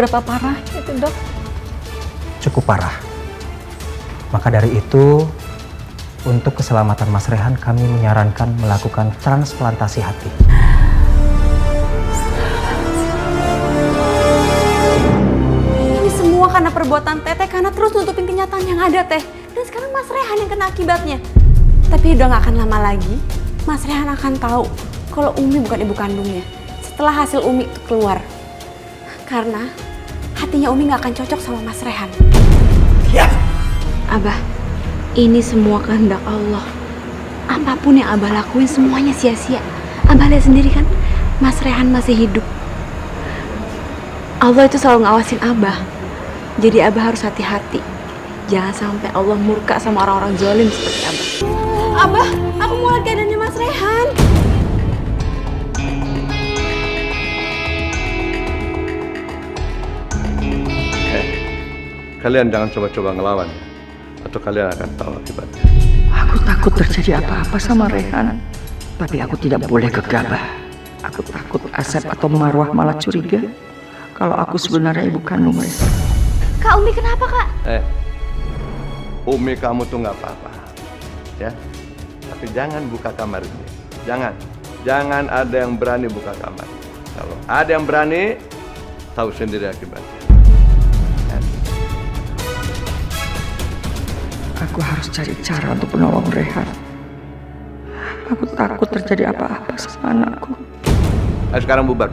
seberapa parah itu, Dok? Cukup parah. Maka dari itu, untuk keselamatan Mas Rehan, kami menyarankan melakukan transplantasi hati. Ini semua karena perbuatan Teteh, karena terus nutupin kenyataan yang ada, Teh. Dan sekarang Mas Rehan yang kena akibatnya. Tapi udah gak akan lama lagi, Mas Rehan akan tahu kalau Umi bukan ibu kandungnya. Setelah hasil Umi itu keluar. Karena hatinya Umi gak akan cocok sama Mas Rehan. Ya! Abah, ini semua kehendak Allah. Apapun yang Abah lakuin semuanya sia-sia. Abah lihat sendiri kan, Mas Rehan masih hidup. Allah itu selalu ngawasin Abah. Jadi Abah harus hati-hati. Jangan sampai Allah murka sama orang-orang zalim seperti Abah. Abah, aku mau lihat keadaannya Mas Rehan. Kalian jangan coba-coba ngelawan, atau kalian akan tahu akibatnya. Aku takut terjadi apa-apa sama Rehan, tapi aku tidak boleh gegabah. Aku takut Asep atau Marwah malah curiga kalau aku sebenarnya ibu kandung Rehan. Kak, Umi kenapa, Kak? Umi kamu tuh nggak apa-apa, ya. Tapi jangan buka kamar ini. Jangan ada yang berani buka kamar. Kalau ada yang berani, tahu sendiri akibatnya. Aku harus cari cara untuk menolong Rehan. Aku takut terjadi apa-apa sama anakku. Ayo sekarang bubar.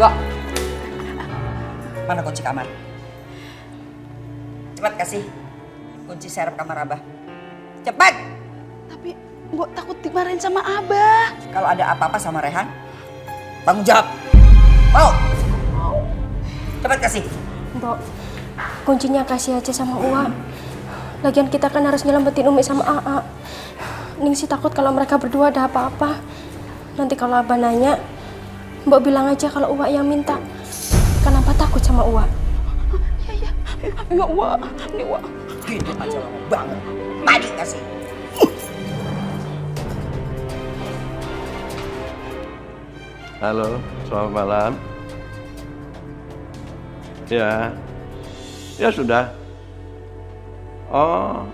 Mbak, mana kunci kamar? Cepat kasih kunci serep kamar Abah. Cepat! Tapi Mbok takut dimarahin sama Abah. Kalau ada apa-apa sama Rehan, tanggung jawab. Mau? Cepat kasih. Mbok, kuncinya kasih aja sama Uwa. Lagian kita kan harus nyelamatin Umi sama Aa. Ningsi takut kalau mereka berdua ada apa-apa. Nanti kalau Abah nanya, Mbok bilang aja kalau Uwa yang minta. Kenapa takut sama Uwa? Ya Uwa, ini Uwa. Gitu aja lama banget. Mari kasih. Halo, selamat malam. Ya sudah. Oh,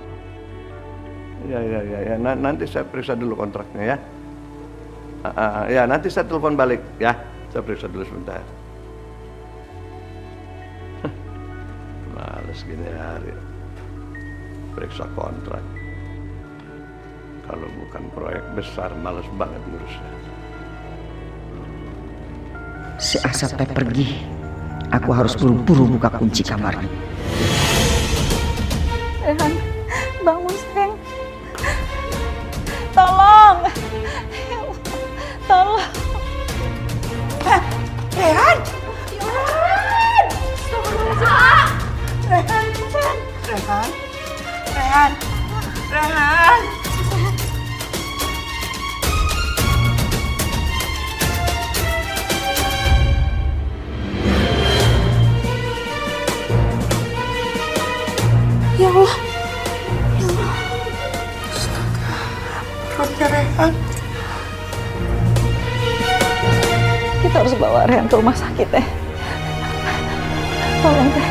ya. Nanti saya periksa dulu kontraknya ya. Ya, nanti saya telepon balik ya. Saya periksa dulu sebentar. Males gini hari. Periksa kontrak. Kalau bukan proyek besar, males banget ngurusnya. Si Asep pergi. Aku harus buru-buru buka kunci kamarnya. Rehan, bangun sayang. Tolong. Ya Allah, tolong. Rehan! Rehan! Ya Allah. Perutnya Rehan. Kita harus bawa Rehan ke rumah sakit, Teh. Tolong, Teh.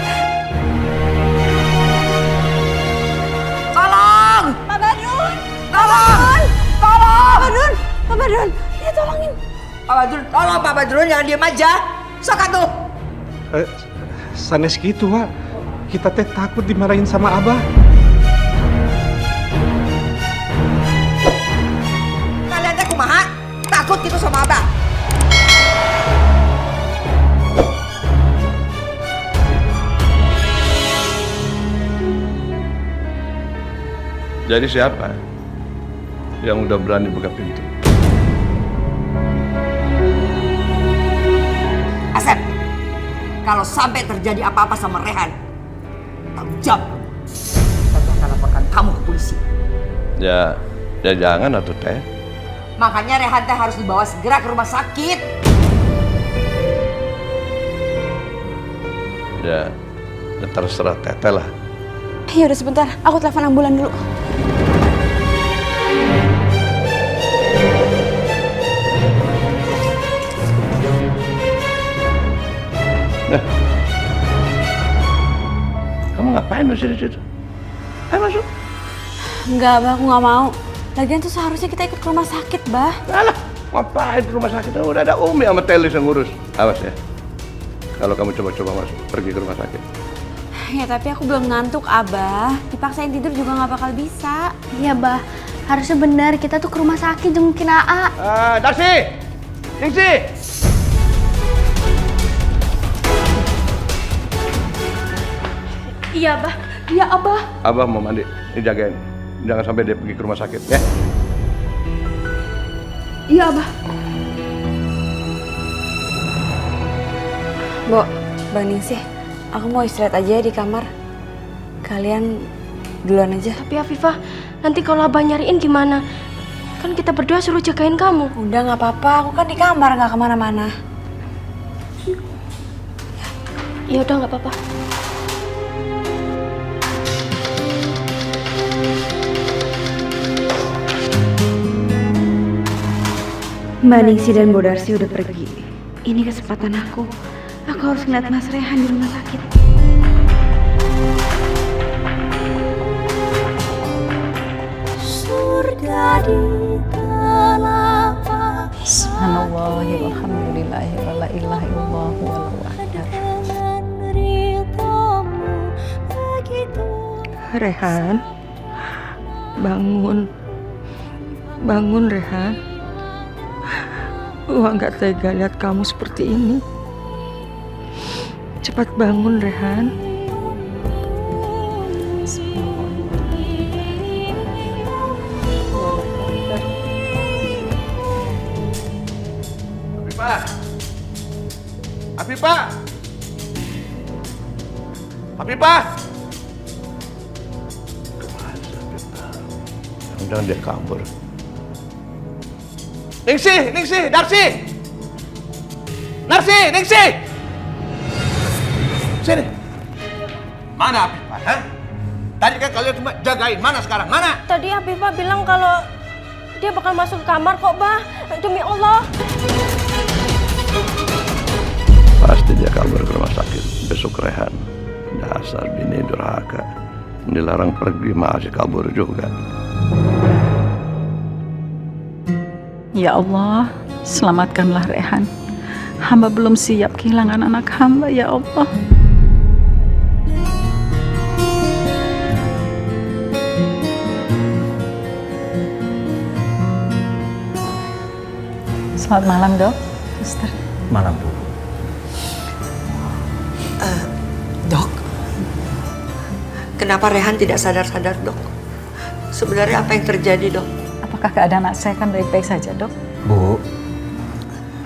Tolong! Pak Badrun! Tolong! Pak Badrun, ini tolongin. Pak Badrun, jangan diam aja. Sok atuh. Sanes gitu, Wak. Kita teh takut dimarahin sama Abah. Kalian teh kumaha? Takut gitu sama Abah? Jadi siapa yang udah berani buka pintu? Asep, kalau sampai terjadi apa-apa sama Rehan, tanggung jawab. Saya akan laporkan kamu ke polisi. Ya jangan atuh Teh. Makanya Rehan teh harus dibawa segera ke rumah sakit. Ya terserah Teteh lah. Ya udah sebentar, aku telepon ambulan dulu. di situ. Ayo masuk. Enggak, Bah, aku nggak mau. Lagian tuh seharusnya kita ikut ke rumah sakit, Bah. Alah, ngapain ke rumah sakit? Udah ada Umi sama Telis yang ngurus. Awas ya. Kalau kamu coba-coba masuk, pergi ke rumah sakit. Ya tapi aku belum ngantuk, Abah. Dipaksain tidur juga nggak bakal bisa. Iya, Bah. Harusnya benar kita tuh ke rumah sakit jengukin AA. Darsi! Ningsi! Iya, Abah. Iya, Abah. Abah mau mandi, ini jagain. Jangan sampai dia pergi ke rumah sakit, ya. Iya, Abah. Bang Ningsih, aku mau istirahat aja ya di kamar. Kalian duluan aja. Tapi Afifah, nanti kalau Abah nyariin gimana? Kan kita berdua suruh jagain kamu. Udah nggak apa-apa, aku kan di kamar nggak kemana-mana. Ya udah nggak apa-apa. Mbak Ningsih dan Bu Darsi udah pergi. Ini kesempatan aku. Aku harus ngeliat Mas Rehan di rumah sakit. Surga di telapak. Subhanallah, alhamdulillah, la ilaha illallah, wallahu akbar. Rehan, bangun. Bangun, Rehan. Wah, nggak tega lihat kamu seperti ini. Cepat bangun, Rehan. Afifah! Afifah! Kemana Afifah? Jangan dia kabur. Ningsih, Darsi! Narsi, Ningsih! Sini. Mana Afifah? Hah? Tadi kan kalian cuma jagain. Mana sekarang? Mana? Tadi Afifah bilang kalau dia bakal masuk ke kamar kok, Bah. Demi Allah. Pasti dia kabur ke rumah sakit. Besok Rehan. Dasar bini durhaka. Dilarang pergi masih kabur juga. Ya Allah, selamatkanlah Rehan. Hamba belum siap kehilangan anak hamba, ya Allah. Selamat malam, Dok. Suster. Malam, Bu. Dok, kenapa Rehan tidak sadar-sadar, Dok? Sebenarnya apa yang terjadi, Dok? Apakah keadaan anak saya kan baik-baik saja, Dok? Bu,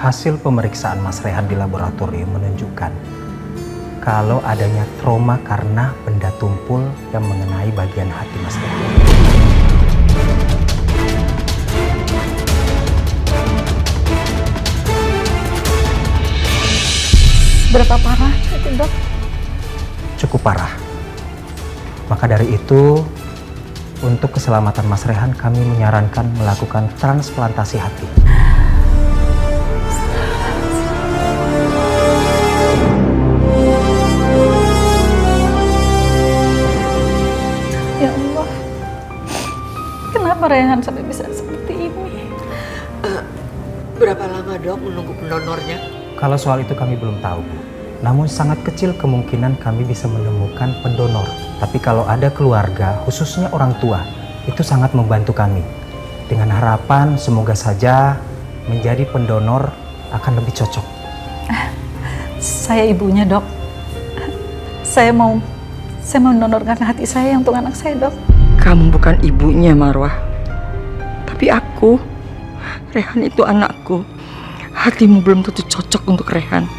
hasil pemeriksaan Mas Rehan di laboratorium menunjukkan kalau adanya trauma karena benda tumpul yang mengenai bagian hati Mas Rehan. Berapa parah itu, Dok? Cukup parah. Maka dari itu, untuk keselamatan Mas Rehan, kami menyarankan melakukan transplantasi hati. Ya Allah, kenapa Rehan sampai bisa seperti ini? Berapa lama, Dok, menunggu pendonornya? Kalau soal itu kami belum tahu, Bu. Namun sangat kecil kemungkinan kami bisa menemukan pendonor. Tapi kalau ada keluarga, khususnya orang tua, itu sangat membantu kami. Dengan harapan semoga saja menjadi pendonor akan lebih cocok. Saya ibunya, Dok. Saya mau mendonorkan hati saya untuk anak saya, Dok. Kamu bukan ibunya, Marwah. Tapi aku, Rehan itu anakku. Hatimu belum tentu cocok untuk Rehan.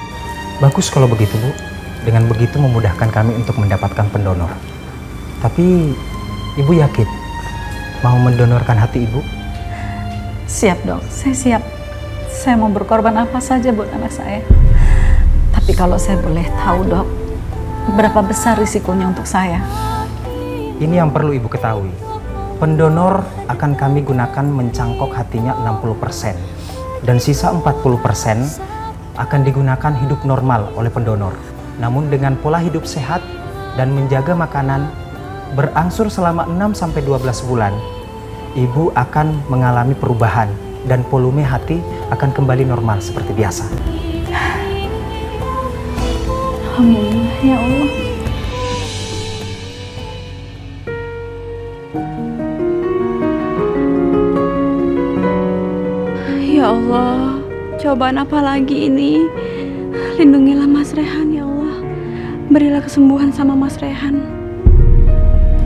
Bagus kalau begitu, Bu. Dengan begitu memudahkan kami untuk mendapatkan pendonor. Tapi Ibu yakin mau mendonorkan hati Ibu? Siap, Dok. Saya siap. Saya mau berkorban apa saja buat anak saya. Tapi kalau saya boleh tahu, Dok, berapa besar risikonya untuk saya? Ini yang perlu Ibu ketahui. Pendonor akan kami gunakan mencangkok hatinya 60%. Dan sisa 40% akan digunakan hidup normal oleh pendonor. Namun dengan pola hidup sehat dan menjaga makanan berangsur selama 6-12 bulan, ibu akan mengalami perubahan dan volume hati akan kembali normal seperti biasa. Alhamdulillah ya Allah. Ya Allah, cobaan apa lagi ini? Lindungilah Mas Rehan ya Allah. Berilah kesembuhan sama Mas Rehan.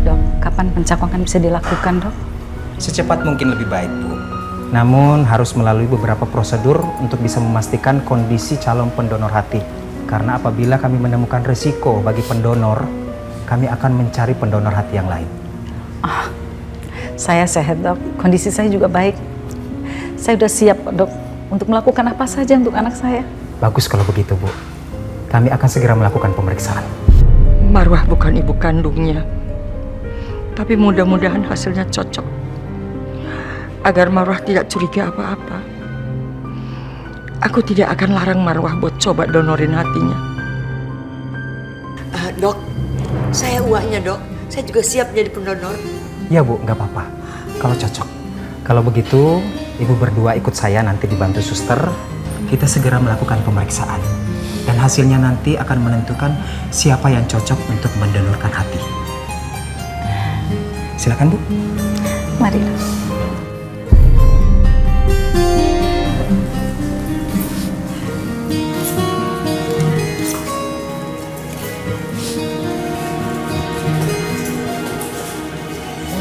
Dok, kapan pencangkakan bisa dilakukan, Dok? Secepat mungkin lebih baik, Bu. Namun harus melalui beberapa prosedur untuk bisa memastikan kondisi calon pendonor hati. Karena apabila kami menemukan risiko bagi pendonor, kami akan mencari pendonor hati yang lain. Saya sehat, Dok. Kondisi saya juga baik. Saya sudah siap, Dok, untuk melakukan apa saja untuk anak saya. Bagus kalau begitu, Bu. Kami akan segera melakukan pemeriksaan. Marwah bukan ibu kandungnya. Tapi mudah-mudahan hasilnya cocok. Agar Marwah tidak curiga apa-apa. Aku tidak akan larang Marwah buat coba donorin hatinya. Dok, saya uaknya dok. Saya juga siap jadi pendonor. Ya, Bu, nggak apa-apa. Kalau cocok. Kalau begitu, Ibu berdua ikut saya nanti dibantu suster. Kita segera melakukan pemeriksaan. Dan hasilnya nanti akan menentukan siapa yang cocok untuk mendonorkan hati. Silakan, Bu. Mari, Dok.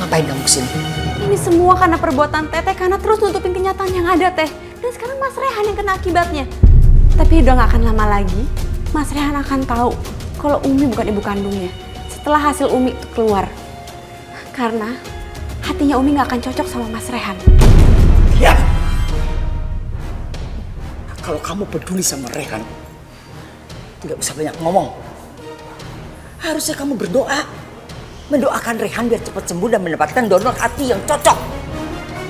Ngapain kamu kesini? Ini semua karena perbuatan Teteh, karena terus nutupin kenyataan yang ada, Teh. Dan sekarang Mas Rehan yang kena akibatnya. Tapi udah gak akan lama lagi, Mas Rehan akan tahu kalau Umi bukan ibu kandungnya. Setelah hasil Umi itu keluar. Karena hatinya Umi gak akan cocok sama Mas Rehan. Ya. Kalau kamu peduli sama Rehan, tidak usah banyak ngomong. Harusnya kamu berdoa. Mendoakan Rehan biar cepat sembuh dan mendapatkan donor hati yang cocok.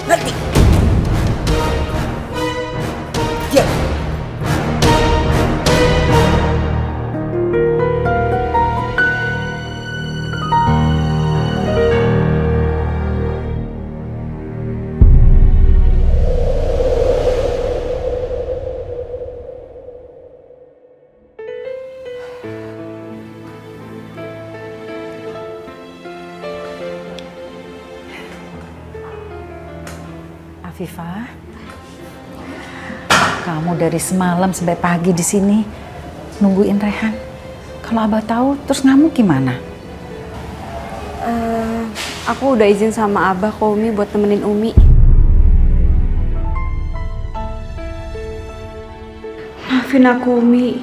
Ngerti? Ya. Afifah, kamu dari semalam sampai pagi di sini nungguin Rehan. Kalau Abah tahu, terus kamu gimana? Aku udah izin sama Abah ke Umi buat temenin Umi. Maafin aku, Umi.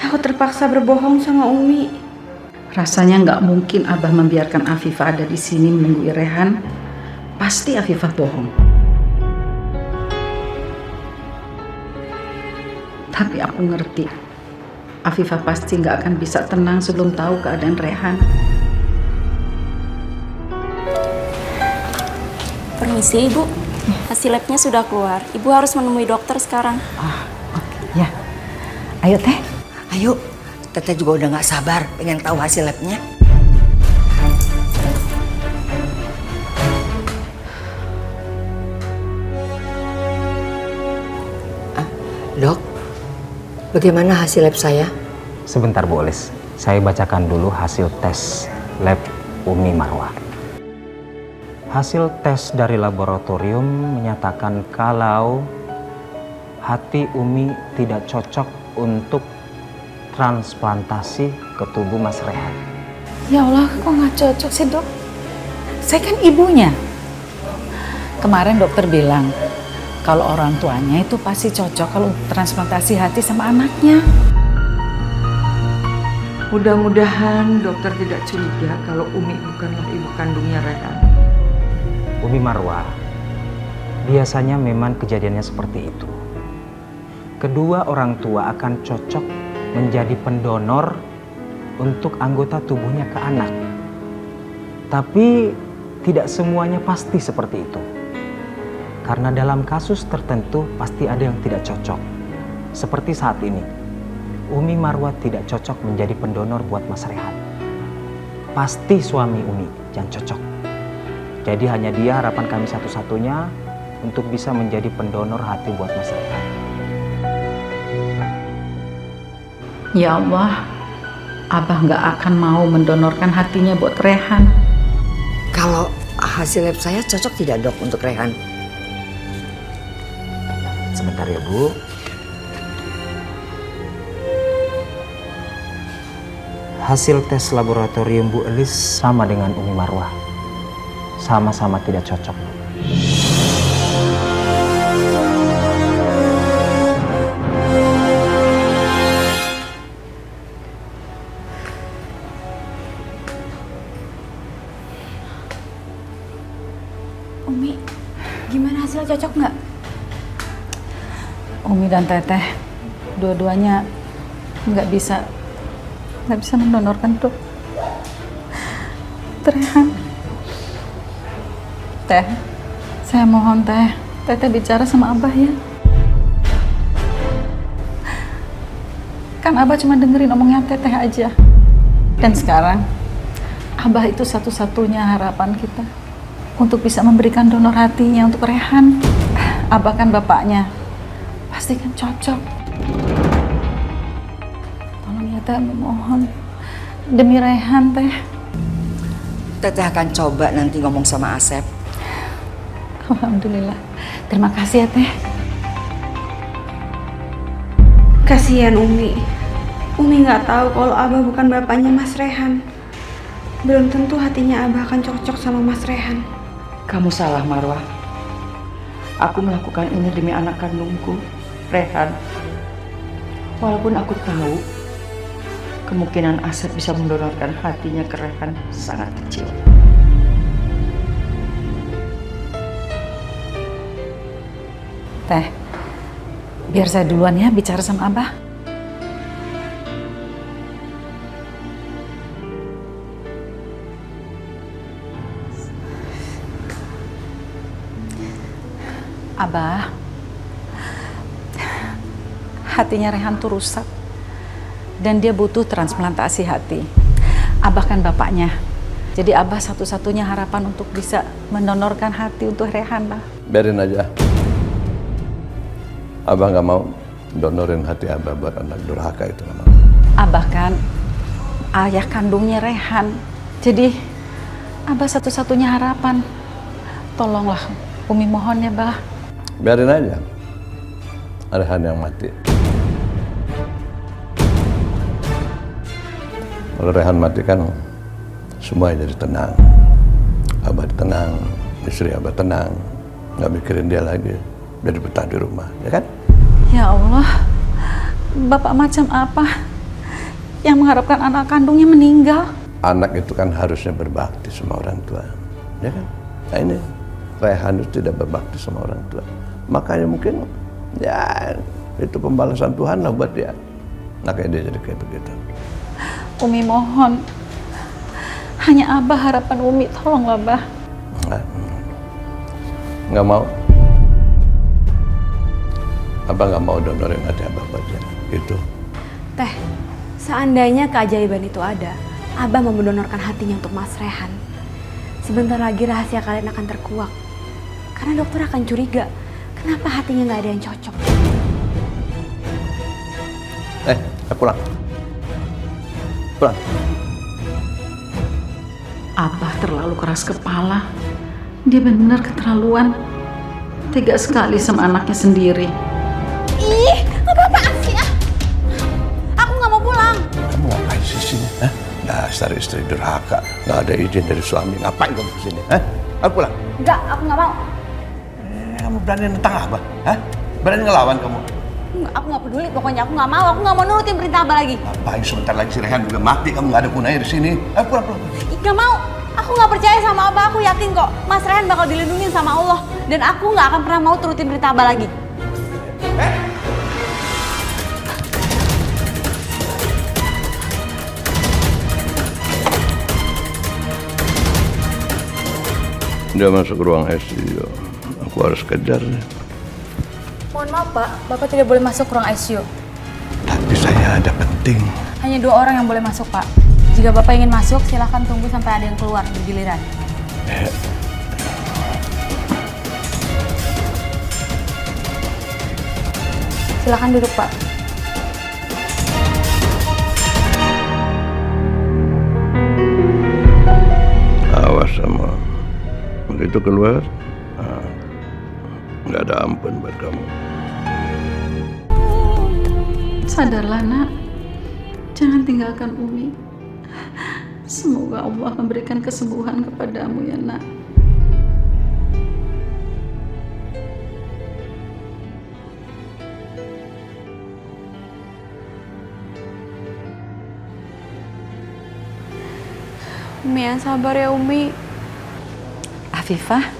Aku terpaksa berbohong sama Umi. Rasanya nggak mungkin Abah membiarkan Afifah ada di sini menunggu Rehan. Pasti Afifah bohong. Tapi aku ngerti, Afifah pasti nggak akan bisa tenang sebelum tahu keadaan Rehan. Permisi Ibu, hasil labnya sudah keluar. Ibu harus menemui dokter sekarang. Oke, ya. Ayo Teh. Ayo, Teteh juga udah gak sabar pengen tahu hasil labnya. Dok, bagaimana hasil lab saya? Sebentar, Bu Olis. Saya bacakan dulu hasil tes lab Umi Marwah. Hasil tes dari laboratorium menyatakan kalau hati Umi tidak cocok untuk transplantasi ke tubuh Mas Rehan. Ya Allah, kok nggak cocok sih dok? Saya kan ibunya. Kemarin dokter bilang kalau orang tuanya itu pasti cocok kalau transplantasi hati sama anaknya. Mudah-mudahan dokter tidak curiga kalau Umi bukanlah ibu kandungnya Rehan. Umi Marwah, biasanya memang kejadiannya seperti itu. Kedua orang tua akan cocok menjadi pendonor untuk anggota tubuhnya ke anak. Tapi tidak semuanya pasti seperti itu. Karena dalam kasus tertentu pasti ada yang tidak cocok. Seperti saat ini, Umi Marwah tidak cocok menjadi pendonor buat Mas Rehan. pasti suami Umi yang cocok. Jadi hanya dia harapan kami satu-satunya untuk bisa menjadi pendonor hati buat Mas Rehan. Ya Allah, Abah nggak akan mau mendonorkan hatinya buat Rehan. Kalau hasil lab saya cocok tidak dok untuk Rehan? Sebentar ya Bu. Hasil tes laboratorium Bu Elis sama dengan Umi Marwah. Sama-sama tidak cocok. Umi, gimana hasilnya, cocok nggak? Umi dan Teteh, dua-duanya nggak bisa mendonorkan tuh Rehan. Teh, saya mohon Teteh bicara sama Abah ya. Kan Abah cuma dengerin omongnya Teteh aja. Dan sekarang Abah itu satu-satunya harapan kita untuk bisa memberikan donor hatinya untuk Rehan. Abah kan bapaknya, pasti kan cocok. Tolong ya Teh, mohon demi Rehan Teh. Teteh akan coba nanti ngomong sama Asep. Alhamdulillah, terima kasih ya Teh. Kasihan Umi. Umi nggak tahu kalau Abah bukan bapaknya Mas Rehan. Belum tentu hatinya Abah akan cocok sama Mas Rehan. Kamu salah, Marwah. Aku melakukan ini demi anak kandungku, Rehan. Walaupun aku tahu kemungkinan Asep bisa mendonorkan hatinya ke Rehan sangat kecil. Teh, biar saya duluan ya bicara sama Abah. Abah, hatinya Rehan tuh rusak dan dia butuh transplantasi hati. Abah kan bapaknya, jadi Abah satu-satunya harapan untuk bisa mendonorkan hati untuk Rehan, Bah. Biarin aja. Abah nggak mau donorin hati Abah buat anak durhaka itu. Nggak mau. Abah kan ayah kandungnya Rehan, jadi Abah satu-satunya harapan. Tolonglah, Umi mohon ya, Bah. Biarin aja. Rehan yang mati. Kalau Rehan mati kan semuanya jadi tenang. Abah tenang, istri Abah tenang, nggak mikirin dia lagi, jadi betah di rumah, ya kan? Ya Allah, Bapak macam apa yang mengharapkan anak kandungnya meninggal? Anak itu kan harusnya berbakti sama orang tua, ya kan? Nah ini Rehan itu tidak berbakti sama orang tua, makanya mungkin ya itu pembalasan Tuhan lah buat dia. Makanya dia jadi kayak begitu. Umi mohon, hanya Abah harapan Umi, tolonglah Bah. Nggak mau. Abah nggak mau donorin hati Abah buat dia. Gitu. Teh, seandainya keajaiban itu ada, Abah mau mendonorkan hatinya untuk Mas Rehan. Sebentar lagi rahasia kalian akan terkuak. Karena dokter akan curiga, kenapa hatinya nggak ada yang cocok. Pulang. Pulang. Abah terlalu keras kepala. Dia benar keterlaluan. Tega sekali sama anaknya sendiri. Ih, apa-apaan sih ah? Aku nggak mau pulang. Kamu ngapain sih sini? Hah? Dasar istri durhaka, nggak ada izin dari suami. Ngapain kamu kesini? Hah? Aku pulang. Enggak, aku nggak mau. Kamu berani nentang Abah? Hah? Berani ngelawan kamu? Enggak, aku nggak peduli. Pokoknya aku nggak mau nurutin perintah Abah lagi. Ngapain sebentar lagi si Rehan juga mati, kamu nggak ada gunanya di sini. Pulang. Ih, nggak mau. Aku nggak percaya sama Abah. Aku yakin kok Mas Rehan bakal dilindungi sama Allah. Dan aku nggak akan pernah mau turutin perintah Abah lagi. Dia masuk ruang ICU. Aku harus kejar nih. Mohon maaf Pak, Bapak tidak boleh masuk ruang ICU. Tapi saya ada penting. Hanya 2 orang yang boleh masuk Pak. Jika Bapak ingin masuk, silahkan tunggu sampai ada yang keluar bergiliran. Silahkan duduk, Pak. Awas sama begitu keluar, nggak ada ampun buat kamu. Sadarlah nak, jangan tinggalkan Umi. Semoga Allah memberikan kesembuhan kepadamu ya nak. Umi yang sabar ya Umi. Afifah,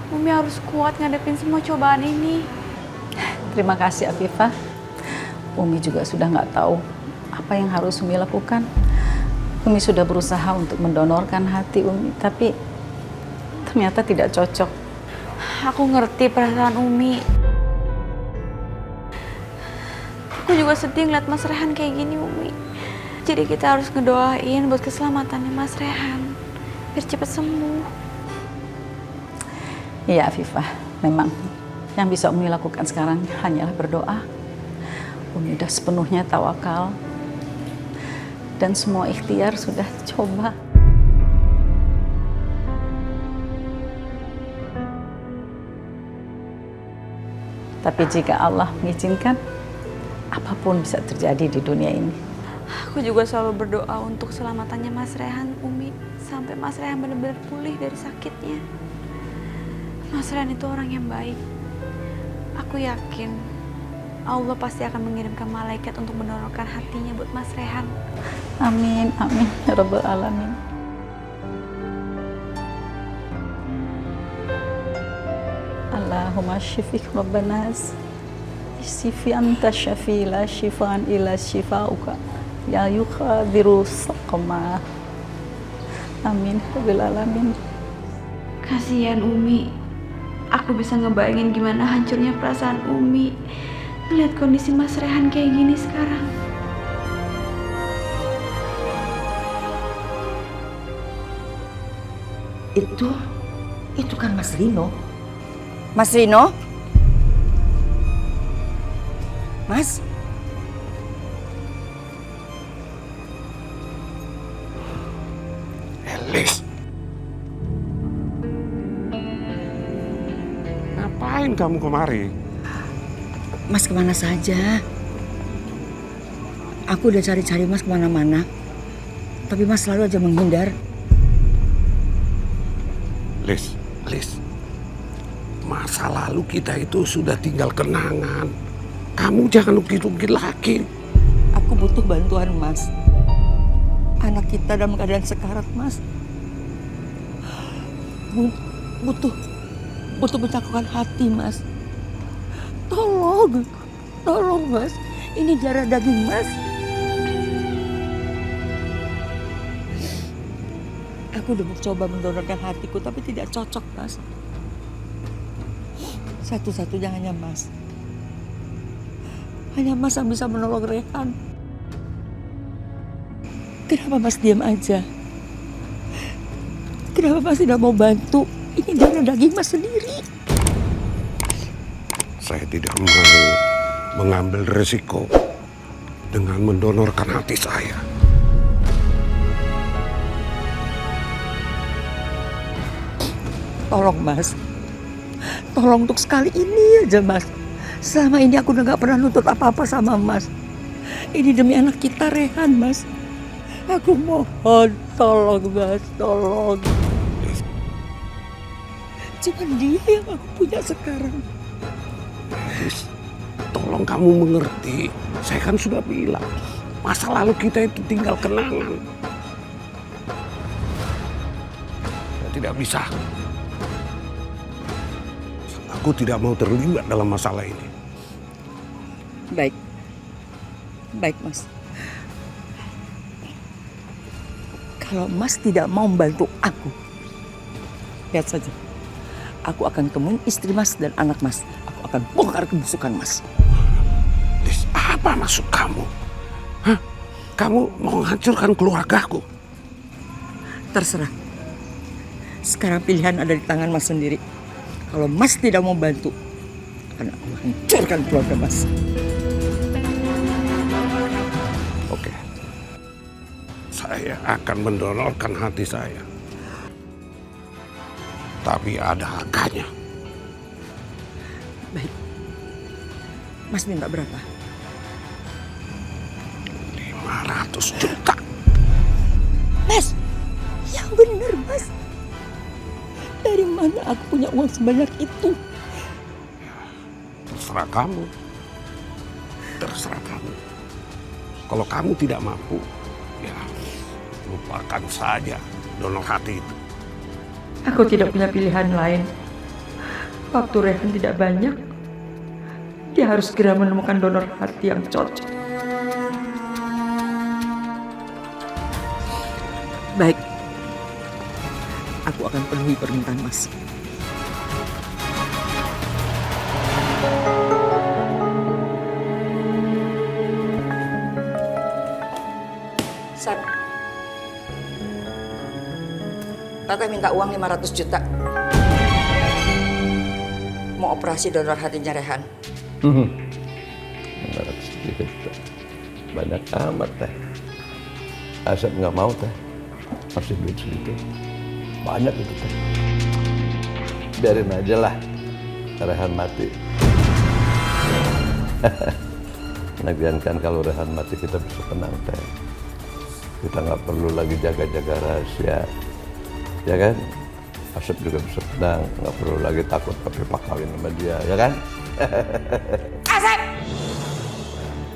Umi harus kuat ngadepin semua cobaan ini. terima kasih Afifah. Umi juga sudah nggak tahu apa yang harus Umi lakukan. Umi sudah berusaha untuk mendonorkan hati Umi, tapi ternyata tidak cocok. Aku ngerti perasaan Umi. Aku juga sedih ngeliat Mas Rehan kayak gini Umi. Jadi kita harus ngedoain buat keselamatannya Mas Rehan, biar cepat sembuh. Iya Afifah, memang yang bisa Umi lakukan sekarang hanyalah berdoa. Umi udah sepenuhnya tawakal dan semua ikhtiar sudah coba. Tapi jika Allah mengizinkan, apapun bisa terjadi di dunia ini. Aku juga selalu berdoa untuk keselamatannya Mas Rehan, Umi, sampai Mas Rehan benar-benar pulih dari sakitnya. Mas Rehan itu orang yang baik. Aku yakin Allah pasti akan mengirimkan malaikat untuk mendonorkan hatinya buat Mas Rehan. Amin, amin, ya Rabbal Alamin. Allahumma syifik Rabbanas, Sifi anta syafi la syifaan ila syifauka, ya yukhadiru saqma. Amin, ya Rabbal Alamin. Kasihan Umi. Aku bisa ngebayangin gimana hancurnya perasaan Umi ngeliat kondisi Mas Rehan kayak gini sekarang. Itu kan Mas Rino. Mas Rino? Mas? Elis. Ngapain kamu kemari? Mas kemana saja? Aku udah cari-cari Mas kemana-mana. Tapi Mas selalu aja menghindar. Lis. Masa lalu kita itu sudah tinggal kenangan. Kamu jangan ukir-ukir lagi. Aku butuh bantuan Mas. Anak kita dalam keadaan sekarat Mas. Butuh mencakupkan hati Mas. Tolong Mas. Ini darah daging Mas. Aku udah mencoba mendonorkan hatiku tapi tidak cocok Mas. Satu-satunya hanya Mas. Hanya Mas yang bisa menolong Rehan. Kenapa Mas diam aja? Kenapa Mas tidak mau bantu? Ini darah daging Mas sendiri. Saya tidak mau mengambil resiko dengan mendonorkan hati saya. Tolong Mas. Tolong untuk sekali ini aja Mas. Selama ini aku udah gak pernah nuntut apa-apa sama Mas. Ini demi anak kita Rehan Mas. Aku mohon tolong Mas, tolong. Cuma dia yang aku punya sekarang. Lis, tolong kamu mengerti. Saya kan sudah bilang, masa lalu kita itu tinggal kenangan. Saya tidak bisa. Aku tidak mau terlibat dalam masalah ini. Baik Mas. Kalau Mas tidak mau membantu aku, lihat saja. Aku akan temuin istri Mas dan anak Mas. Aku akan bongkar kebusukan Mas. Lis, apa maksud kamu? Hah? kamu mau menghancurkan keluargaku? Terserah. Sekarang pilihan ada di tangan Mas sendiri. Kalau Mas tidak mau bantu, akan aku hancurkan keluarga Mas. Oke. Saya akan mendonorkan hati saya. Tapi ada harganya. Baik. Mas minta berapa? 500 juta. Mas, yang benar Mas. Dari mana aku punya uang sebanyak itu? Terserah kamu. Terserah kamu. Kalau kamu tidak mampu, ya lupakan saja donor hati itu. Aku tidak punya pilihan lain. Waktu Rehan tidak banyak, dia harus segera menemukan donor hati yang cocok. Baik, aku akan penuhi permintaan Mas. San, Tata minta uang 500 juta. Mau operasi donor hatinya Rehan. 500 juta. Banyak amat teh. Asep nggak mau teh. Masih duit segitu. Banyak itu teh. Biarin aja lah. Rehan mati. Lagian kan kalau Rehan mati kita bisa tenang teh. Kita nggak perlu lagi jaga-jaga rahasia. Ya kan? Asep juga bisa tenang, nggak perlu lagi takut pakai kawin sama dia, ya kan? Asep!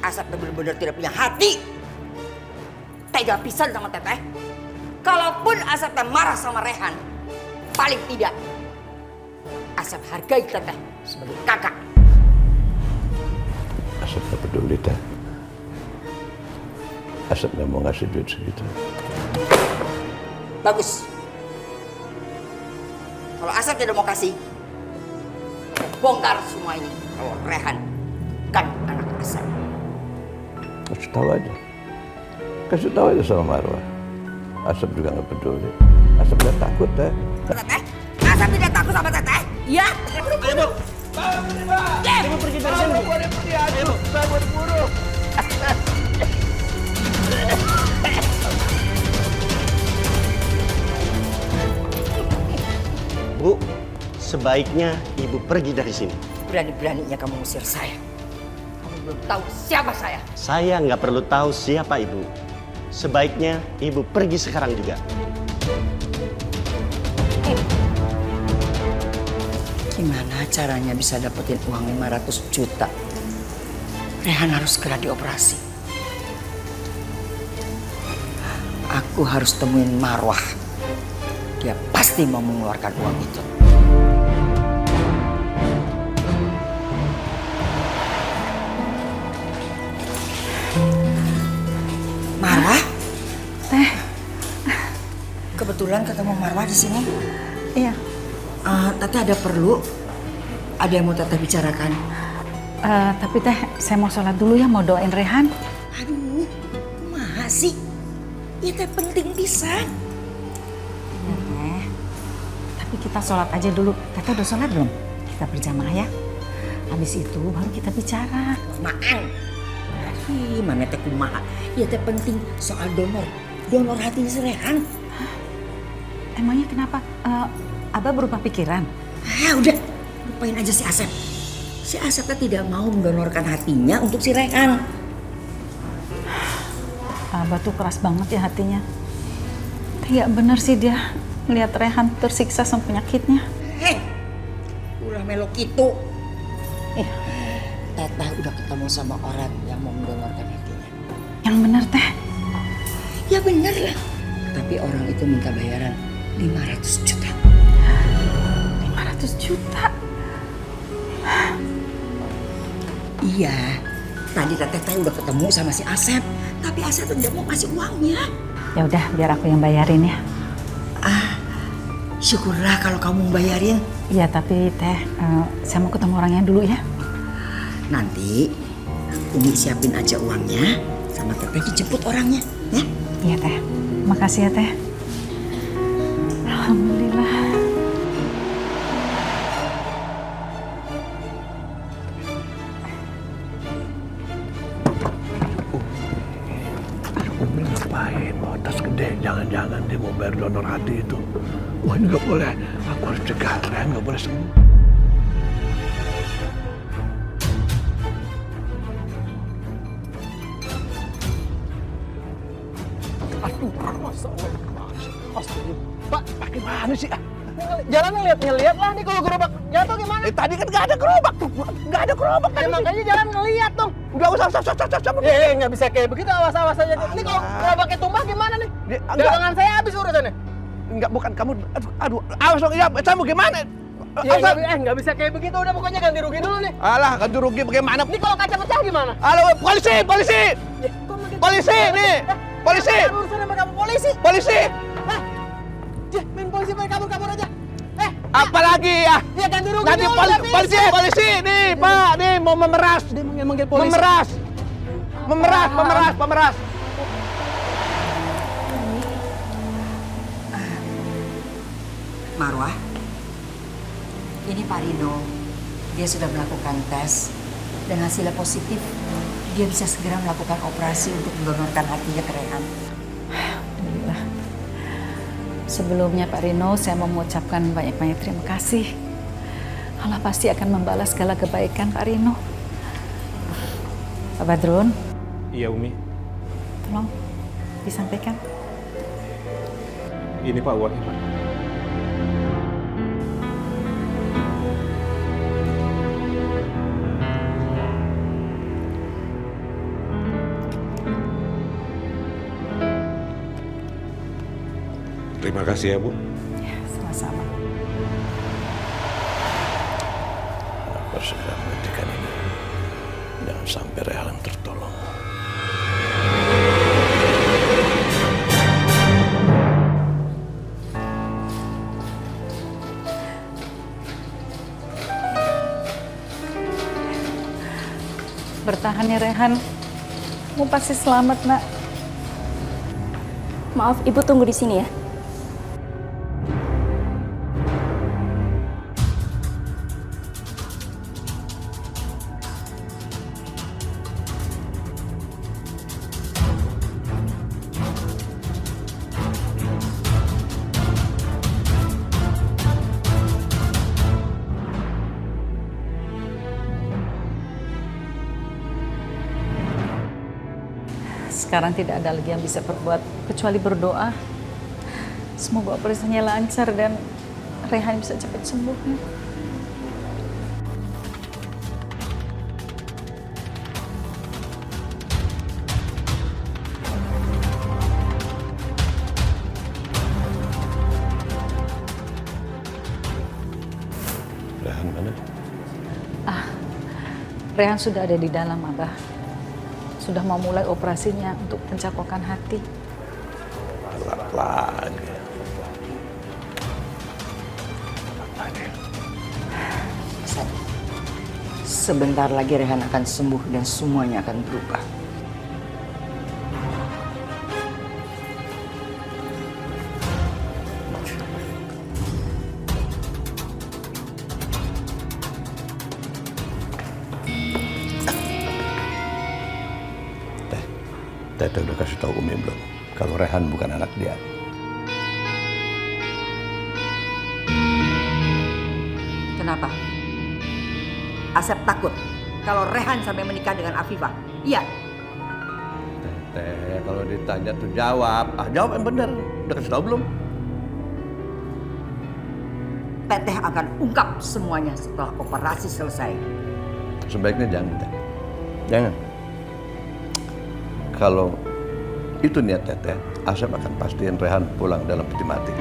Asep benar-benar tidak punya hati. Tega pisan sama Teteh. Kalaupun Asep marah sama Rehan, paling tidak Asep hargai Teteh sebagai kakak. Asep nggak peduli teh. Asep nggak mau ngasih duit segitu. Bagus. Kalau Asep tidak mau kasih, bongkar semua ini. Kalau Rehan kan anak Asep. Kasih tahu aja. Kasih tahu aja sama Marwah. Asep juga nggak peduli. Asep nggak takut teh. Teteh, Asep tidak takut sama Teteh. Iya. Ayo, Bu. Ibu pergi dari sini. Ayo, saya buru-buru. Bu, sebaiknya Ibu pergi dari sini. Berani-beraninya kamu ngusir saya. Kamu belum tahu siapa saya. Saya nggak perlu tahu siapa Ibu. Sebaiknya Ibu pergi sekarang juga. Gimana caranya bisa dapetin uang 500 juta? Rehan harus segera dioperasi. Aku harus temuin Marwah. Dia pasti mau mengeluarkan uang itu. Marwah? Teh. Kebetulan ketemu Marwah di sini. Iya. Tete ada perlu. Ada yang mau Tete bicarakan. Tapi Teh, saya mau sholat dulu ya, mau doain Rehan. Aduh, kumaha sih? Ya teh penting pisan. Tapi kita sholat aja dulu. Tete udah sholat belum? Kita berjamaah ya. Habis itu baru kita bicara. Maang. Mana teh kumaha? Ya teh penting soal donor hatinya si Rehan. Emangnya kenapa? Abah berubah pikiran? Udah, lupain aja si Asep. Si Asep teh tidak mau mendonorkan hatinya untuk si Rehan. Abah tuh keras banget ya hatinya. Kayak bener sih dia ngeliat Rehan tersiksa sama penyakitnya. Ulah melok itu. Teteh udah ketemu sama orang yang mau mendonorkan hatinya. Yang bener Teh. Ya bener lah. Tapi orang itu minta bayaran 500 juta. 500 juta? Iya. Tadi Teteh udah ketemu sama si Asep. Tapi Asep tidak mau kasih uangnya. Ya udah, biar aku yang bayarin ya. Syukurlah kalau kamu bayarin. Iya, tapi Teh, saya mau ketemu orangnya dulu ya. Nanti Umi siapin aja uangnya. sama Teteh dijemput orangnya. Ya? Iya Teh, makasih ya Teh. Alhamdulillah. Umi ngapain bawa tas gede? Jangan-jangan dia mau bayar donor hati itu. Wah ini nggak boleh. Aku harus cegah Rehan nggak boleh sembuh. Aduh, masa Pak, gimana sih? Jalan ngeliat lah nih kalau gerobak jatuh gimana? Tadi kan nggak ada gerobak tuh, nggak ada gerobak. Ya, makanya jalan ngeliat dong. Udah usah. Nggak bisa kayak begitu, awas-awas aja. Ini kalau gerobaknya tumbah gimana nih? Dagangan saya habis urusannya. Enggak, bukan kamu. Aduh, awas dong. Ya, kamu gimana? Nggak bisa kayak begitu. Udah pokoknya ganti rugi dulu nih. Alah, ganti rugi bagaimana? Ini kalau kaca pecah gimana? Halo, polisi! Polisi nih! Polisi! Urusan sama kamu polisi. Polisi! Main polisi main kabur-kabur aja. Apalagi ya? Ya ganti rugi Nanti dulu. polisi nih, Pak, nih mau memeras. Dia manggil polisi. Memeras. Marwah, ini Pak Rino. Dia sudah melakukan tes dan hasilnya positif. Dia bisa segera melakukan operasi untuk mendonorkan hatinya ke Rehan. Alhamdulillah. Sebelumnya Pak Rino, saya mau mengucapkan banyak-banyak terima kasih. Allah pasti akan membalas segala kebaikan Pak Rino. Pak Badrun. Iya Umi. Tolong disampaikan. Ini Pak uangnya Pak. Terima kasih ya Bu. Ya, sama-sama. Aku harus segera menghentikan ini. Jangan sampai Rehan tertolong. Bertahan ya Rehan. Kamu pasti selamat, Nak. Maaf, Ibu tunggu di sini ya. Sekarang tidak ada lagi yang bisa berbuat kecuali berdoa. Semoga operasinya lancar dan Rehan bisa cepat sembuh. Ya. Rehan mana? Rehan sudah ada di dalam, Abah. Sudah mau mulai operasinya untuk pencakokan hati. Lagi. Sebentar lagi Rehan akan sembuh dan semuanya akan berubah. Teteh udah kasih tahu Umi belum? Kalau Rehan bukan anak dia. Kenapa? Asep takut kalau Rehan sampai menikah dengan Afifah. Iya. Teteh, kalau ditanya tuh jawab. Jawab yang benar. Udah kasih tahu belum? Teteh akan ungkap semuanya setelah operasi selesai. Sebaiknya jangan, Teh. Jangan. Kalau itu niat Teteh, Asep akan pastiin Rehan pulang dalam peti mati.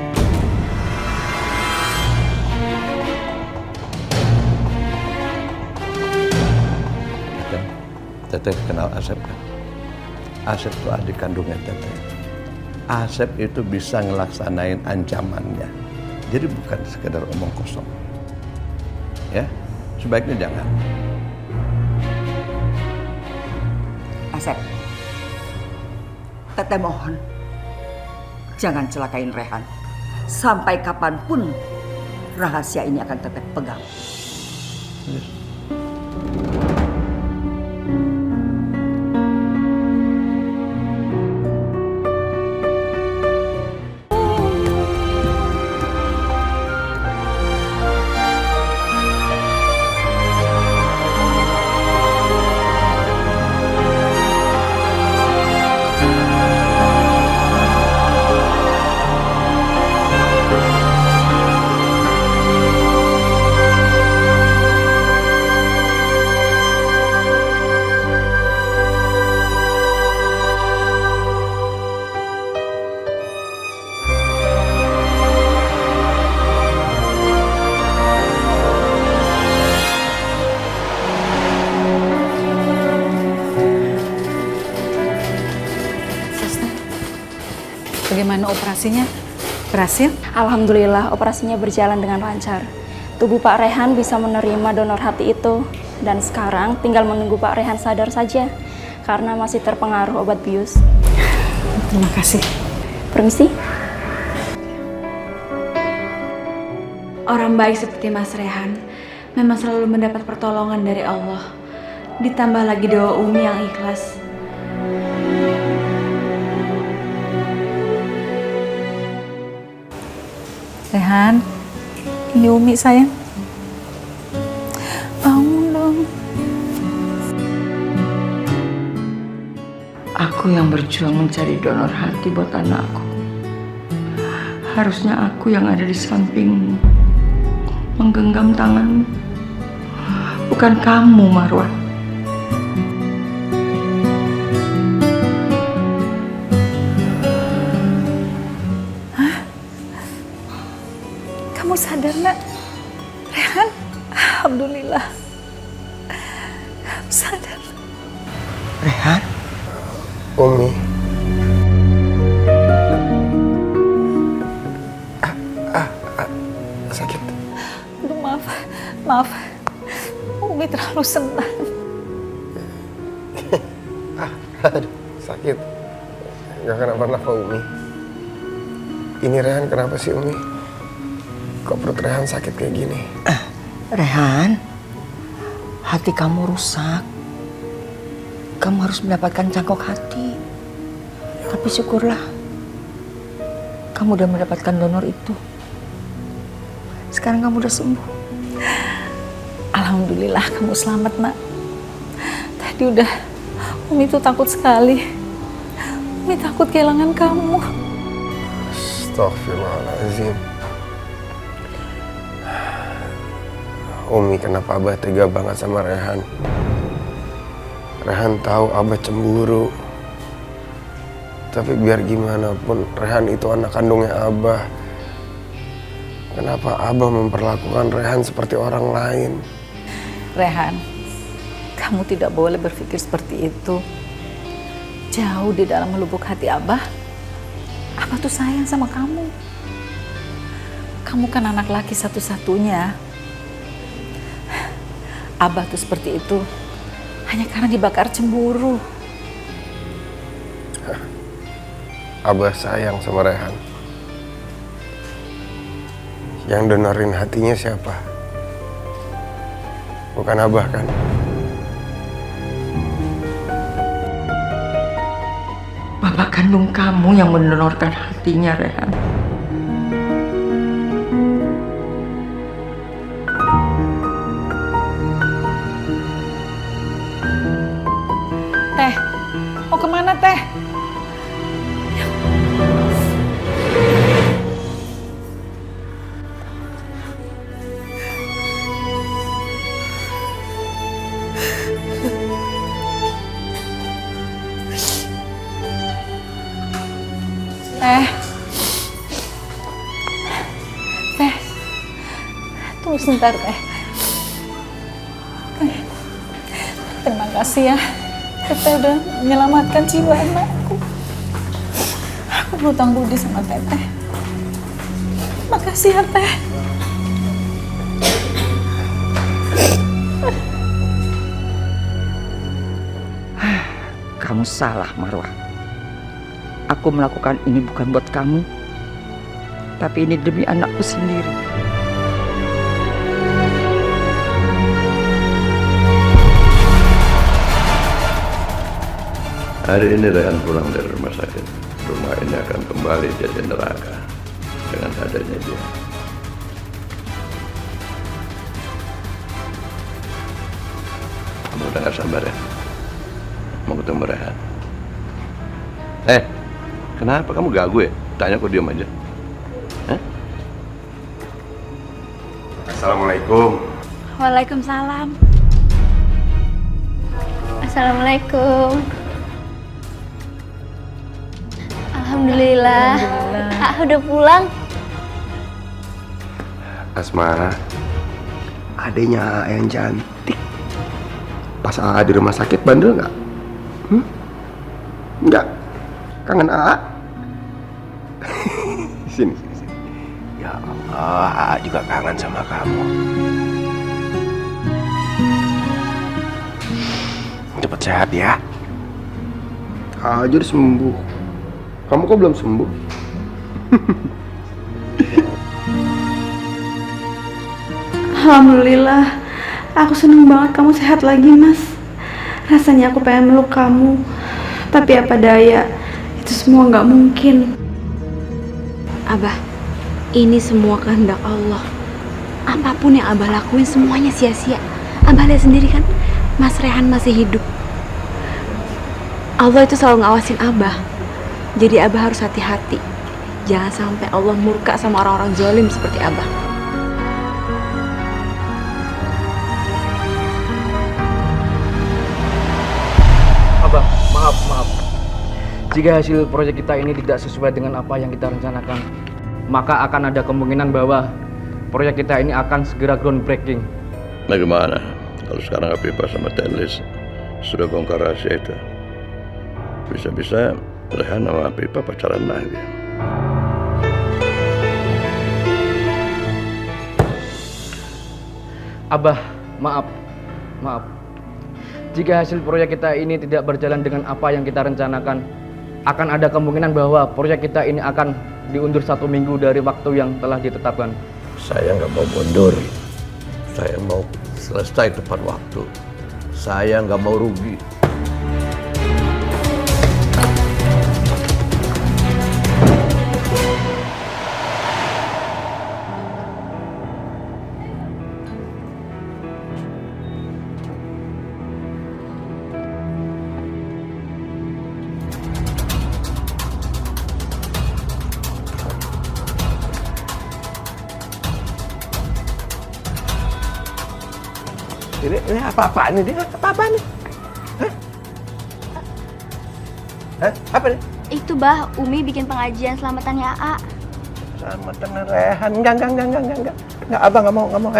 Teteh kenal Asep kan? Asep itu adik kandungnya Teteh. Asep itu bisa ngelaksanain ancamannya. Jadi bukan sekedar omong kosong. Ya, sebaiknya jangan. Asep, Teteh mohon, jangan celakain Rehan. Sampai kapanpun rahasia ini akan teteh pegang. Bagaimana operasinya? Berhasil? Alhamdulillah operasinya berjalan dengan lancar. Tubuh Pak Rehan bisa menerima donor hati itu. Dan sekarang tinggal menunggu Pak Rehan sadar saja. Karena masih terpengaruh obat bius. Terima kasih. Permisi. Orang baik seperti Mas Rehan memang selalu mendapat pertolongan dari Allah. Ditambah lagi doa Umi yang ikhlas. Rehan, ini Umi sayang. Bangun dong. Aku yang berjuang mencari donor hati buat anakku. Harusnya aku yang ada di sampingmu, menggenggam tanganmu. Bukan kamu, Marwah. Kamu sadar, Nak? Rehan, alhamdulillah. Kamu sadar. Rehan? Umi. Sakit. Aduh, maaf. Umi terlalu senang. Aduh, sakit. Gak kenapa-napa Umi. Ini Rehan kenapa sih Umi? Kok perut Rehan sakit kayak gini? Rehan, hati kamu rusak. Kamu harus mendapatkan cangkok hati. Tapi syukurlah, kamu udah mendapatkan donor itu. Sekarang kamu udah sembuh. Alhamdulillah kamu selamat, Nak. Tadi udah, Umi tuh takut sekali. Umi takut kehilangan kamu. Astaghfirullahaladzim. Umi, kenapa Abah tega banget sama Rehan? Rehan tahu Abah cemburu. Tapi biar gimana pun, Rehan itu anak kandungnya Abah. Kenapa Abah memperlakukan Rehan seperti orang lain? Rehan, kamu tidak boleh berpikir seperti itu. Jauh di dalam lubuk hati Abah tuh sayang sama kamu. Kamu kan anak laki satu-satunya. Abah tuh seperti itu hanya karena dibakar cemburu. Abah sayang sama Rehan. Yang donorin hatinya siapa? Bukan Abah kan? Bapak kandung kamu yang mendonorkan hatinya, Rehan. Teh, mau kemana Teh? Teh, tunggu sebentar Teh. Terima kasih ya, Teteh udah menyelamatkan jiwa anakku. Aku berhutang budi sama Teteh. Makasih ya Teh. Kamu salah, Marwah. Aku melakukan ini bukan buat kamu, tapi ini demi anakku sendiri. Hari ini Rehan pulang dari rumah sakit. Rumah ini akan kembali jadi neraka dengan adanya dia. Kamu udah gak sabar ya? Mau ketemu Rehan? Kenapa kamu gagu ya? Tanya kok diam aja. Assalamualaikum. Waalaikumsalam. Assalamualaikum. Alhamdulillah. Aku udah pulang. Asma, adanya yang cantik. Pas AA di rumah sakit bandel nggak? Nggak? Kangen AA? Sini. Ya Allah, AA juga kangen sama kamu. Cepat sehat ya. AA aja udah sembuh. Kamu kok belum sembuh? Alhamdulillah, aku seneng banget kamu sehat lagi, Mas. Rasanya aku pengen meluk kamu, tapi apa daya, itu semua nggak mungkin. Abah, ini semua kehendak Allah. Apapun yang Abah lakuin semuanya sia-sia. Abah lihat sendiri kan, Mas Rehan masih hidup. Allah itu selalu ngawasin Abah. Jadi Abah harus hati-hati. Jangan sampai Allah murka sama orang-orang zalim seperti Abah. Abah, maaf. Jika hasil proyek kita ini tidak sesuai dengan apa yang kita rencanakan, maka akan ada kemungkinan bahwa proyek kita ini akan segera groundbreaking. Bagaimana kalau sekarang Afifah sama Tenlis sudah bongkar rahasia itu? Bisa-bisa Rehan sama Afifah pacaran lagi. Abah, maaf. Jika hasil proyek kita ini tidak berjalan dengan apa yang kita rencanakan, akan ada kemungkinan bahwa proyek kita ini akan diundur 1 minggu dari waktu yang telah ditetapkan. Saya nggak mau mundur. Saya mau selesai tepat waktu. Saya nggak mau rugi. Ini apa-apaan nih? Apa-apaan nih? Hah? Apa nih? Itu bah, Umi bikin pengajian selamatannya AA. Selamatan Rehan. Enggak. Abah nggak mau.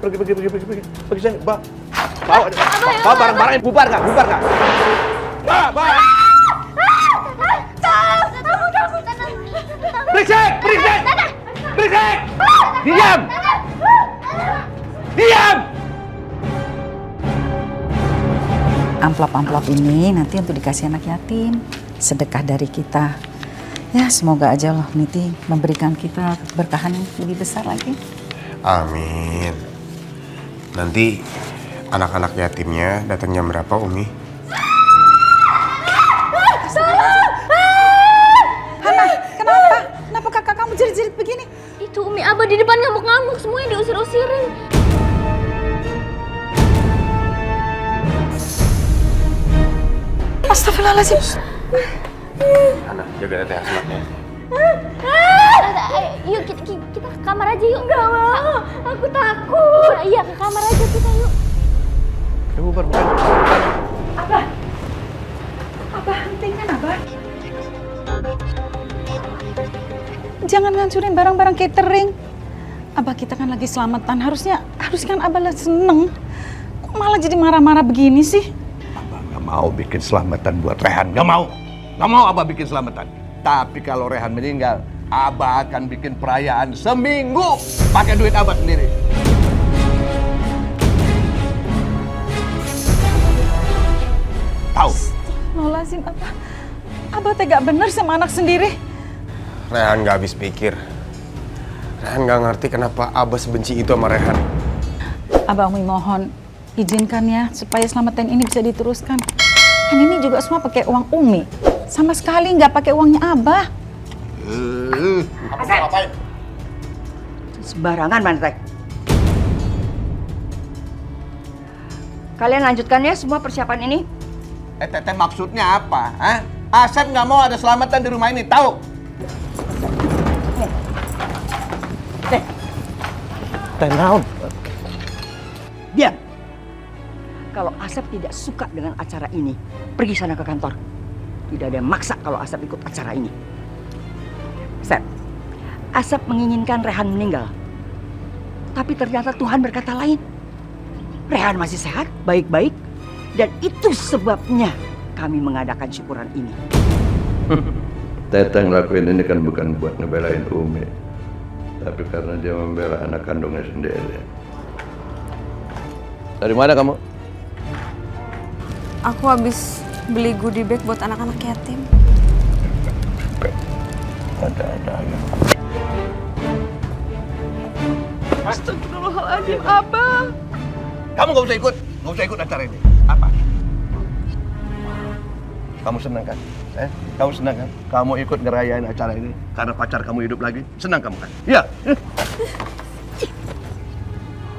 Pergi sini, bawa barang-barangnya. Bubar nggak? Bawa. Berisik! Diam! Amplop-amplop ini nanti untuk dikasih anak yatim, sedekah dari kita. Ya, semoga aja Allah Niti memberikan kita keberkahan yang lebih besar lagi. Amin. Nanti anak-anak yatimnya datang jam berapa, Umi? Hana, kenapa? Kenapa kakak kamu jerit-jerit begini? Itu Umi Abah di depan ngamuk-ngamuk, semuanya diusir-usirin. Astagfirullahaladzim. Hana, jaga Teh Asmatnya. Yuk kita ke kamar aja yuk. Enggak mau, aku takut. Iya ke kamar aja kita yuk. Bubar. Abah, hentikan Abah. Jangan ngancurin barang-barang catering. Abah kita kan lagi selamatan, harusnya kan Abah lah seneng. Kok malah jadi marah-marah begini sih? Gak mau bikin selamatan buat Rehan, gak mau Abah bikin selamatan. Tapi kalau Rehan meninggal, Abah akan bikin perayaan seminggu pakai duit Abah sendiri. Tahu? Astagfirullahaladzim, Abah Abah tega bener sama anak sendiri. Rehan gak habis pikir. Rehan gak ngerti kenapa Abah sebenci itu sama Rehan. Abah Umi mohon, izinkan ya supaya selamatan ini bisa diteruskan. Kan ini juga semua pakai uang Umi. Sama sekali nggak pakai uangnya Abah. Apa ngapain? Sembarangan Mantek. Kalian lanjutkan ya semua persiapan ini. Teteh maksudnya apa? Hah? Asep nggak mau ada selamatan di rumah ini, tahu? Teh naon? Diam. Kalau Asep tidak suka dengan acara ini, pergi sana ke kantor. Tidak ada yang maksa kalau Asep ikut acara ini. Sep, Asep menginginkan Rehan meninggal. Tapi ternyata Tuhan berkata lain. Rehan masih sehat, baik-baik. Dan itu sebabnya kami mengadakan syukuran ini. Teteh ngelakuin ini kan bukan buat ngebelain Umi, tapi karena dia membela anak kandungnya sendiri. Dari mana kamu? Aku habis beli goodie bag buat anak-anak yatim. Ada aja. Astagfirullahaladzim, Abah. Kamu nggak usah ikut acara ini. Apa? Kamu senang kan? Kamu senang kan? Kamu ikut ngerayain acara ini karena pacar kamu hidup lagi. Senang kamu kan? Iya.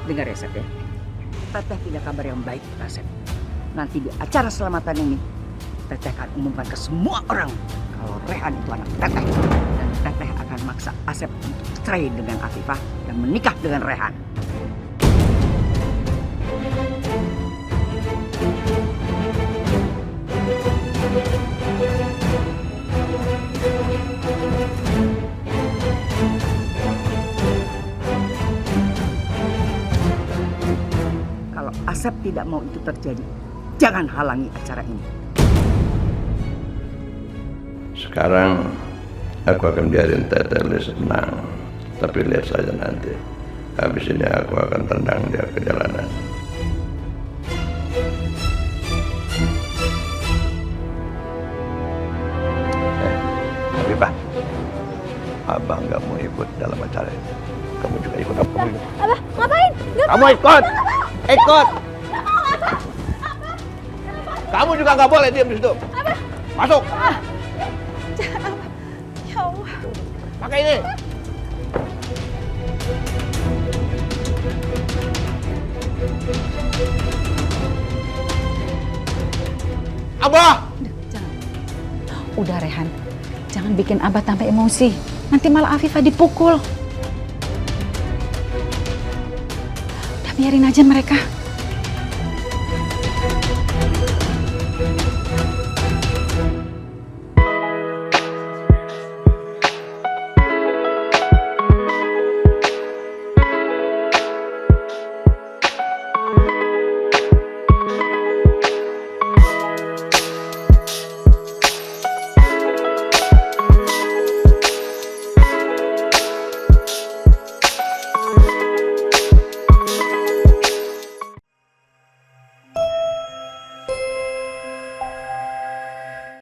Dengar ya, Sep ya. Teteh punya kabar yang baik, Sep. Nanti di acara selamatan ini, Teteh akan umumkan ke semua orang kalau Rehan itu anak Teteh. Dan Teteh akan maksa Asep untuk cerai dengan Afifah dan menikah dengan Rehan. Kalau Asep tidak mau itu terjadi, jangan halangi acara ini. Sekarang aku akan biarin Teteh senang, tapi lihat saja nanti. Habis ini aku akan tendang dia ke jalanan. Pak, Abang nggak mau ikut dalam acara ini. Kamu juga ikut apa? Abah, ngapain? Kamu ikut! Ikut! Kamu juga nggak boleh diam di situ. Masuk! Ya Allah. Pakai ini. Abah! Jangan. Udah Rehan. Jangan bikin Abah tambah emosi. Nanti malah Afifah dipukul. Udah biarin aja mereka.